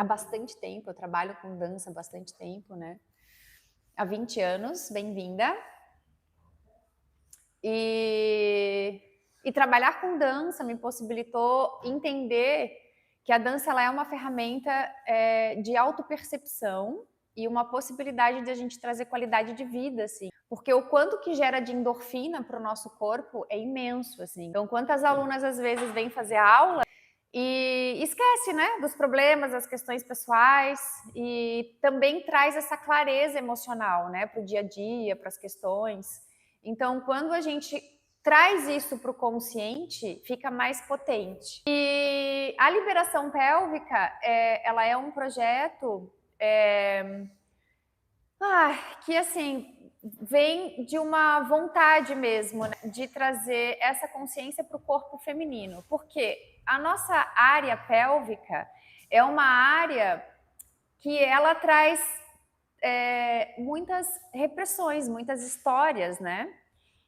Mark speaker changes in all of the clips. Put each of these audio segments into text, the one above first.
Speaker 1: há bastante tempo, eu trabalho com dança há bastante tempo, né? Há 20 anos, bem-vinda. E trabalhar com dança me possibilitou entender que a dança ela é uma ferramenta de autopercepção e uma possibilidade de a gente trazer qualidade de vida, assim. Porque o quanto que gera de endorfina para o nosso corpo é imenso, assim. Então, quantas alunas às vezes vêm fazer aula e esquece, né, dos problemas, das questões pessoais e também traz essa clareza emocional, né, para o dia a dia, para as questões. Então, quando a gente traz isso para o consciente, fica mais potente. E a liberação pélvica, ela é um projeto que, assim, vem de uma vontade mesmo, né, de trazer essa consciência para o corpo feminino. Porque a nossa área pélvica é uma área que ela traz muitas repressões, muitas histórias, né?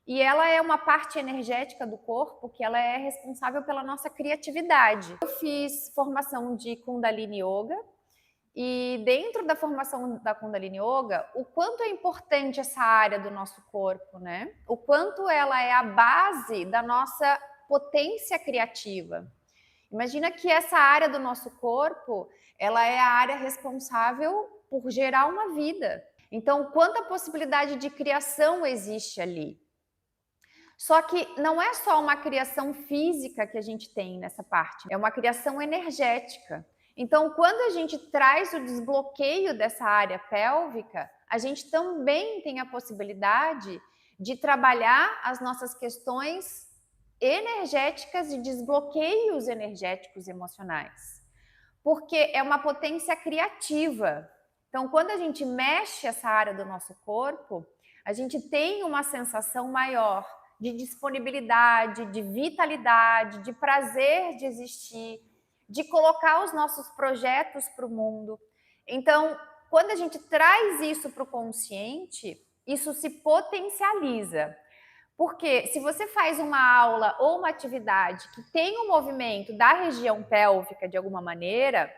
Speaker 1: E ela é uma parte energética do corpo que ela é responsável pela nossa criatividade. Eu fiz formação de Kundalini Yoga e dentro da formação da Kundalini Yoga, o quanto é importante essa área do nosso corpo, né? O quanto ela é a base da nossa potência criativa. Imagina que essa área do nosso corpo, ela é a área responsável por gerar uma vida. Então, quanta possibilidade de criação existe ali? Só que não é só uma criação física que a gente tem nessa parte, é uma criação energética. Então, quando a gente traz o desbloqueio dessa área pélvica, a gente também tem a possibilidade de trabalhar as nossas questões energéticas e desbloqueios energéticos emocionais. Porque é uma potência criativa. Então, quando a gente mexe essa área do nosso corpo, a gente tem uma sensação maior de disponibilidade, de vitalidade, de prazer de existir, de colocar os nossos projetos para o mundo. Então, quando a gente traz isso para o consciente, isso se potencializa. Porque se você faz uma aula ou uma atividade que tem um movimento da região pélvica de alguma maneira,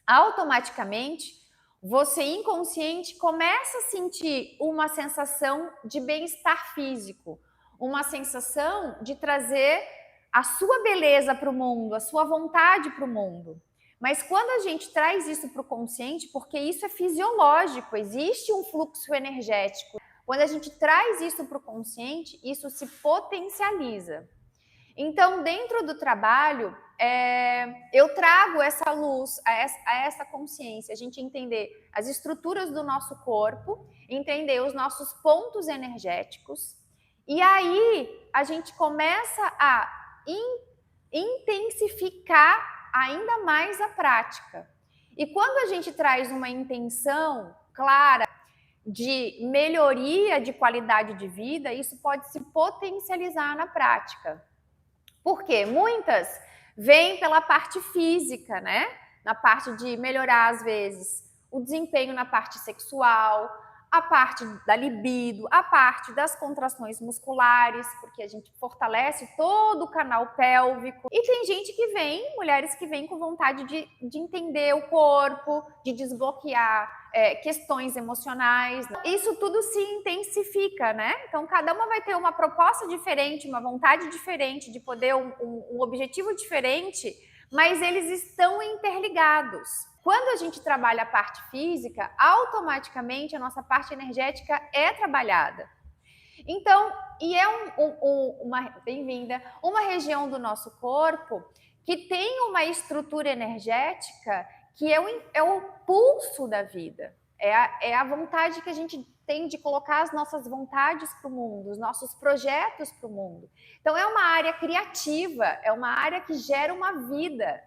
Speaker 1: automaticamente você inconsciente começa a sentir uma sensação de bem-estar físico, uma sensação de trazer a sua beleza para o mundo, a sua vontade para o mundo. Mas quando a gente traz isso para o consciente, porque isso é fisiológico, existe um fluxo energético. Quando a gente traz isso para o consciente, isso se potencializa. Então, dentro do trabalho, eu trago essa luz, a essa consciência, a gente entender as estruturas do nosso corpo, entender os nossos pontos energéticos, e aí a gente começa a intensificar ainda mais a prática. E quando a gente traz uma intenção clara de melhoria de qualidade de vida, isso pode se potencializar na prática. Porque muitas vêm pela parte física, né? Na parte de melhorar, às vezes, o desempenho na parte sexual, a parte da libido, a parte das contrações musculares, porque a gente fortalece todo o canal pélvico. E tem gente que vem, mulheres que vêm com vontade de entender o corpo, de desbloquear questões emocionais. Isso tudo se intensifica, né? Então, cada uma vai ter uma proposta diferente, uma vontade diferente de poder um objetivo diferente, mas eles estão interligados. Quando a gente trabalha a parte física, automaticamente a nossa parte energética é trabalhada. Então, e é bem-vinda, uma região do nosso corpo que tem uma estrutura energética que é o pulso da vida. É a vontade que a gente tem de colocar as nossas vontades para o mundo, os nossos projetos para o mundo. Então, é uma área criativa, é uma área que gera uma vida.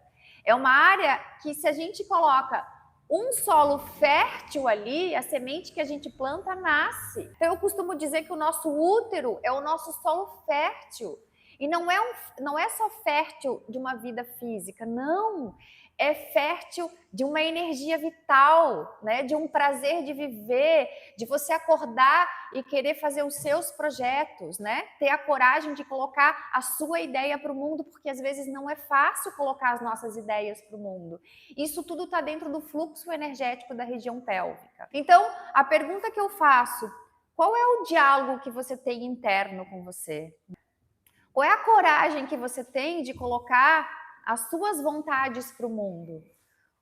Speaker 1: É uma área que, se a gente coloca um solo fértil ali, a semente que a gente planta nasce. Então, eu costumo dizer que o nosso útero é o nosso solo fértil. E não é só fértil de uma vida física, não. é fértil de uma energia vital, né? De um prazer de viver, de você acordar e querer fazer os seus projetos, né? Ter a coragem de colocar a sua ideia para o mundo, porque às vezes não é fácil colocar as nossas ideias para o mundo. Isso tudo está dentro do fluxo energético da região pélvica. Então, a pergunta que eu faço: qual é o diálogo que você tem interno com você? Qual é a coragem que você tem de colocar as suas vontades para o mundo?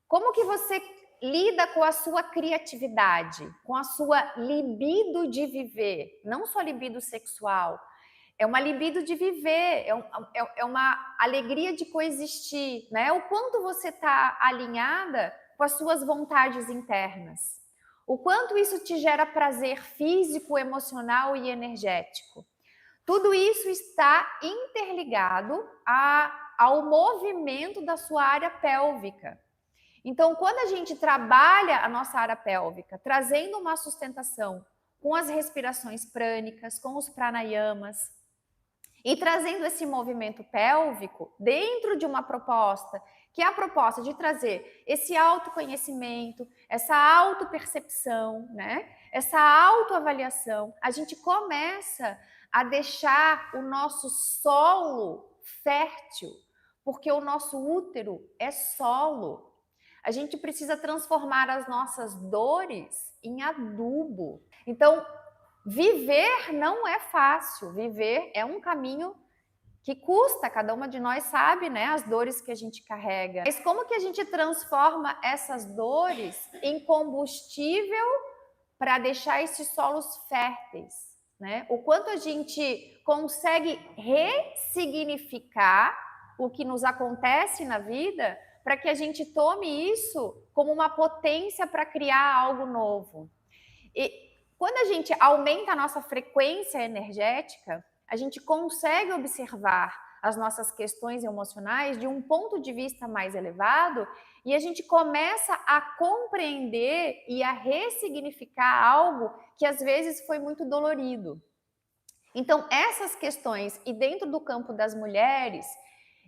Speaker 1: Como que você lida com a sua criatividade, com a sua libido de viver? Não só libido sexual, é uma libido de viver, é uma alegria de coexistir, né? O quanto você está alinhada com as suas vontades internas. O quanto isso te gera prazer físico, emocional e energético. Tudo isso está interligado ao movimento da sua área pélvica. Então, quando a gente trabalha a nossa área pélvica, trazendo uma sustentação com as respirações prânicas, com os pranayamas, e trazendo esse movimento pélvico dentro de uma proposta, que é a proposta de trazer esse autoconhecimento, essa autopercepção, né? Essa autoavaliação, a gente começa a deixar o nosso solo fértil, porque o nosso útero é solo. A gente precisa transformar as nossas dores em adubo. Então, viver não é fácil, viver é um caminho que custa, cada uma de nós sabe, né, as dores que a gente carrega. Mas como que a gente transforma essas dores em combustível para deixar esses solos férteis, né? O quanto a gente consegue ressignificar o que nos acontece na vida para que a gente tome isso como uma potência para criar algo novo. E quando a gente aumenta a nossa frequência energética, a gente consegue observar as nossas questões emocionais de um ponto de vista mais elevado e a gente começa a compreender e a ressignificar algo que às vezes foi muito dolorido. Então, essas questões, e dentro do campo das mulheres,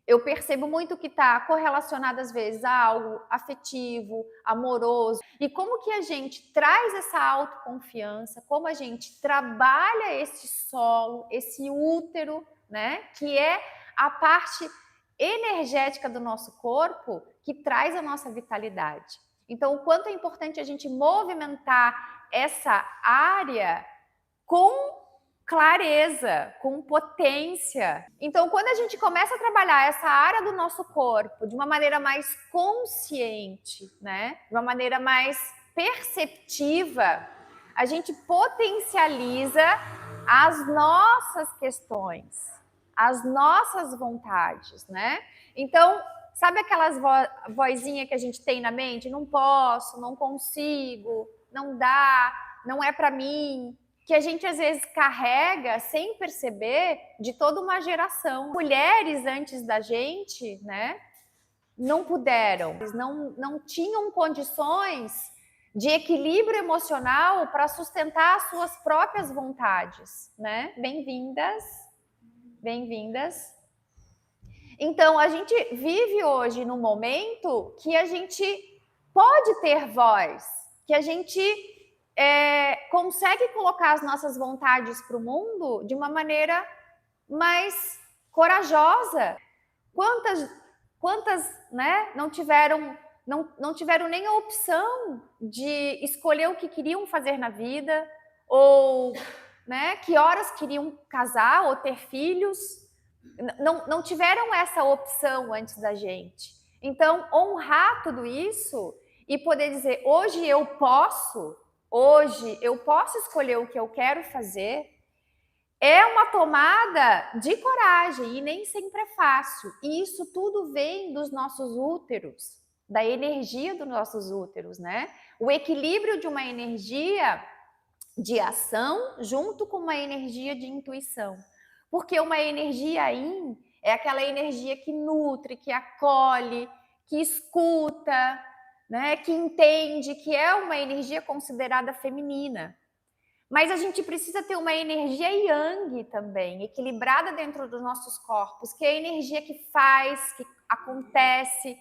Speaker 1: eu percebo muito que está correlacionado às vezes a algo afetivo, amoroso. E como que a gente traz essa autoconfiança, como a gente trabalha esse solo, esse útero, né? Que é a parte energética do nosso corpo que traz a nossa vitalidade. Então, o quanto é importante a gente movimentar essa área com clareza, com potência. Então, quando a gente começa a trabalhar essa área do nosso corpo de uma maneira mais consciente, né? De uma maneira mais perceptiva, a gente potencializa as nossas questões, as nossas vontades, né? Então, sabe aquelas vozinhas que a gente tem na mente? Não posso, não consigo, não dá, não é para mim, que a gente às vezes carrega sem perceber de toda uma geração. Mulheres antes da gente, né, não puderam, não tinham condições de equilíbrio emocional para sustentar as suas próprias vontades, né? Bem-vindas, bem-vindas. Então, a gente vive hoje num momento que a gente pode ter voz, que a gente consegue colocar as nossas vontades para o mundo de uma maneira mais corajosa. Quantas né, não tiveram nem a opção de escolher o que queriam fazer na vida, ou né, que horas queriam casar ou ter filhos, não tiveram essa opção antes da gente. Então, honrar tudo isso e poder dizer, hoje eu posso escolher o que eu quero fazer, é uma tomada de coragem e nem sempre é fácil. E isso tudo vem dos nossos úteros, da energia dos nossos úteros, né? O equilíbrio de uma energia de ação junto com uma energia de intuição. Porque uma energia yin é aquela energia que nutre, que acolhe, que escuta, né, que entende, que é uma energia considerada feminina. Mas a gente precisa ter uma energia yang também, equilibrada dentro dos nossos corpos, que é a energia que faz, que acontece,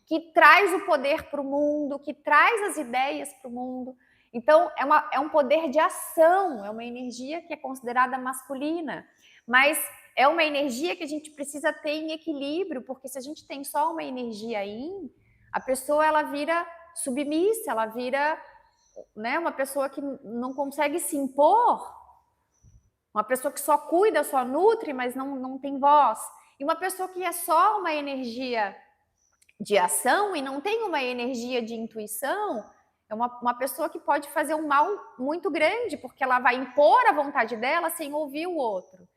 Speaker 1: que traz o poder para o mundo, que traz as ideias para o mundo. Então, é um poder de ação, é uma energia que é considerada masculina, mas é uma energia que a gente precisa ter em equilíbrio, porque se a gente tem só uma energia yin, a pessoa ela vira submissa, ela vira, né, uma pessoa que não consegue se impor, uma pessoa que só cuida, só nutre, mas não tem voz. E uma pessoa que é só uma energia de ação e não tem uma energia de intuição, é uma pessoa que pode fazer um mal muito grande, porque ela vai impor a vontade dela sem ouvir o outro.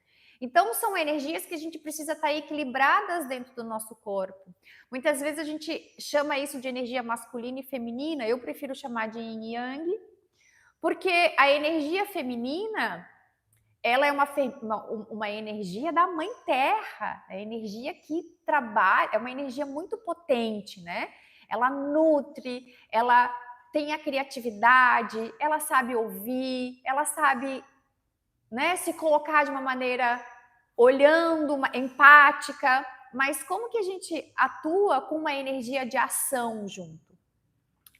Speaker 1: Então, são energias que a gente precisa estar equilibradas dentro do nosso corpo. Muitas vezes a gente chama isso de energia masculina e feminina, eu prefiro chamar de yin e yang, porque a energia feminina, ela é uma energia da mãe terra, é a energia que trabalha, é uma energia muito potente, né? Ela nutre, ela tem a criatividade, ela sabe ouvir, ela sabe, né, se colocar de uma maneira olhando, empática, mas como que a gente atua com uma energia de ação junto?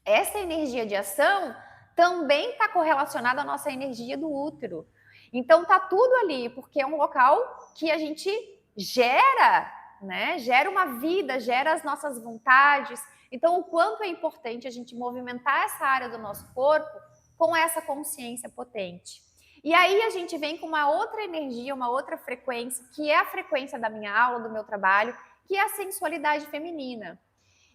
Speaker 1: Essa energia de ação também está correlacionada à nossa energia do útero. Então tá tudo ali, porque é um local que a gente gera, né? Gera uma vida, gera as nossas vontades. Então, o quanto é importante a gente movimentar essa área do nosso corpo com essa consciência potente. E aí a gente vem com uma outra energia, uma outra frequência, que é a frequência da minha aula, do meu trabalho, que é a sensualidade feminina.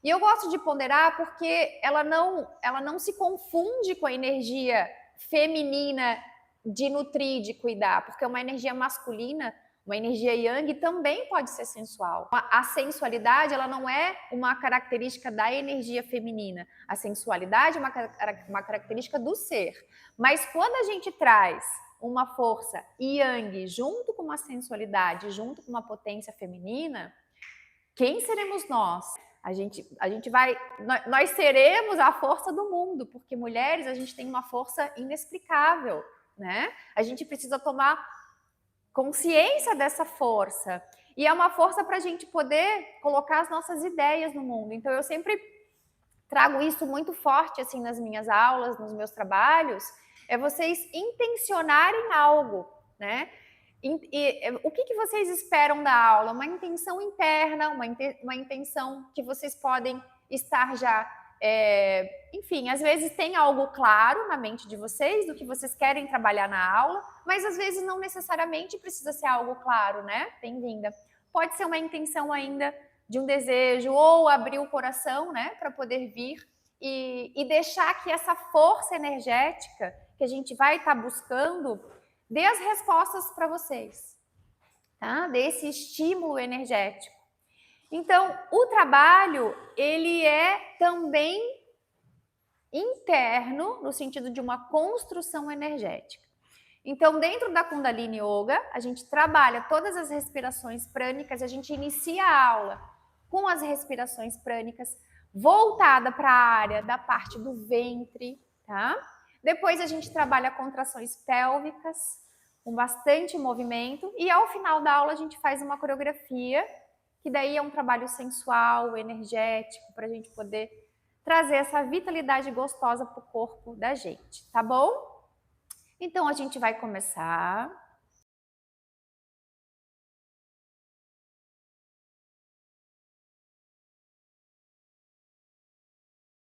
Speaker 1: E eu gosto de ponderar porque ela não se confunde com a energia feminina de nutrir, de cuidar, porque uma energia masculina, uma energia yang também pode ser sensual. A sensualidade, ela não é uma característica da energia feminina. A sensualidade é uma característica do ser. Mas quando a gente traz uma força yang junto com uma sensualidade, junto com uma potência feminina, quem seremos nós? Nós seremos a força do mundo, porque mulheres, a gente tem uma força inexplicável, né? A gente precisa tomar consciência dessa força. E é uma força para a gente poder colocar as nossas ideias no mundo. Então, eu sempre trago isso muito forte, assim, nas minhas aulas, nos meus trabalhos, é vocês intencionarem algo, né? O que vocês esperam da aula? Uma intenção interna, uma intenção que vocês podem estar já, enfim, às vezes tem algo claro na mente de vocês do que vocês querem trabalhar na aula, mas às vezes não necessariamente precisa ser algo claro, né? Bem-vinda. Pode ser uma intenção ainda de um desejo ou abrir o coração, né, para poder vir e deixar que essa força energética que a gente vai estar buscando dê as respostas para vocês, tá? Dê esse estímulo energético. Então, o trabalho, ele é também interno, no sentido de uma construção energética. Então, dentro da Kundalini Yoga, a gente trabalha todas as respirações prânicas, a gente inicia a aula com as respirações prânicas, voltada para a área da parte do ventre, tá? Depois a gente trabalha contrações pélvicas, com bastante movimento, e ao final da aula a gente faz uma coreografia, que daí é um trabalho sensual, energético, para a gente poder trazer essa vitalidade gostosa para o corpo da gente, tá bom? Então a gente vai começar.